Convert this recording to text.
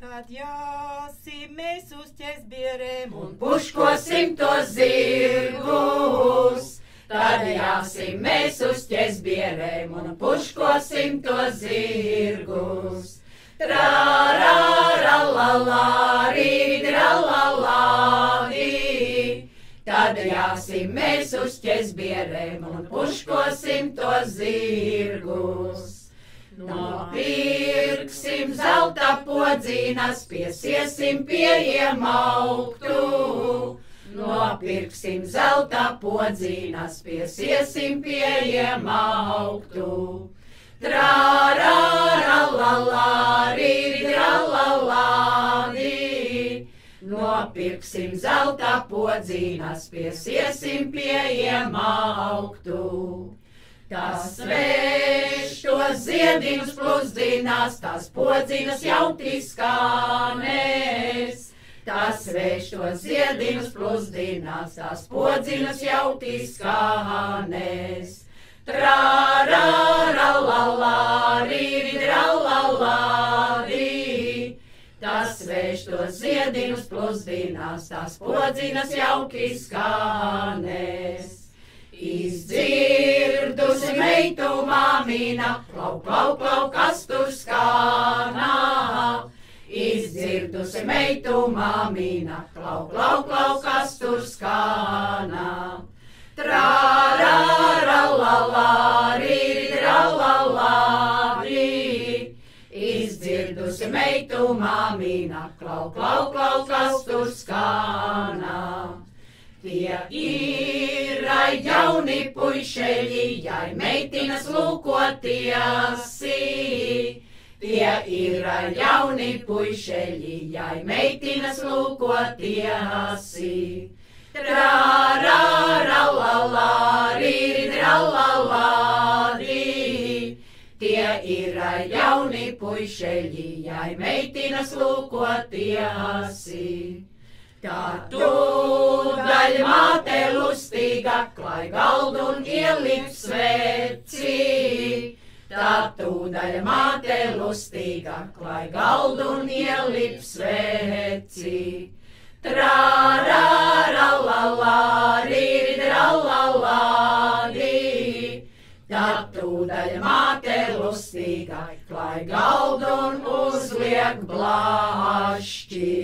Tad jāsim mēs uz ķezbierēm un puškosim tos zirgus. Tad jāsim mēs uz ķezbierēm un puškosim tos zirgus. Trā-rā-rā-la-lā-rī, rā-la-lā-rī. Tad jāsim mēs uz ķezbierēm un puškosim tos zirgus. Nopirksim zelta podzīnas, piesiesim pie iemauktu. Nopirksim zelta podzīnas, piesiesim pie iemauktu. Trā-rā-rā-la-lā-rī, rā-la-lā-rī. Nopirksim zelta podzīnas, piesiesim pie iemauktu. Tas sveš tos ziediņus plūzdinās, tās podzīnas jautri skanēs. Tas sveš tos ziediņus plūzdinās, tās podzīnas jautri skanēs. Trā-rā-rā-la-lā-rī, rā-la-lā-rī. Tas sveš tos ziediņus plūzdinās, tās podzīnas jautri skanēs. Izdzirdusi meitu māmīna, klau, klau, klau, kas tur skanā. Izdzirdusi meitu māmīna, klau, klau, klau, kas tur skanā. Trā-rā-rā-la-lā-rī, rā-la-lā-rī. Izdzirdusi meitu māmīna, klau, klau, klau, kas tur skanā. Tie ir jauni puišeļi, jai meitinas lūkotiesi. Tie ir jauni puišeļi, jai meitinas lūkotiesi. Trā-rā-rā-la-lā-rī, rā-la-lā-rī. Tie ir jauni puišeļi, jai meitinas lūkotiesi. Tā tūdaļ māte lustīga, klai galdu un ielip sveci. Tā tūdaļ māte lustīga, klai galdu un ielip sveci. Trā-rā-rā-la-lā-rī, rā-la-lā-rī. Tā tūdaļ māte lustīga, klai galdu un uzliek blāšķi.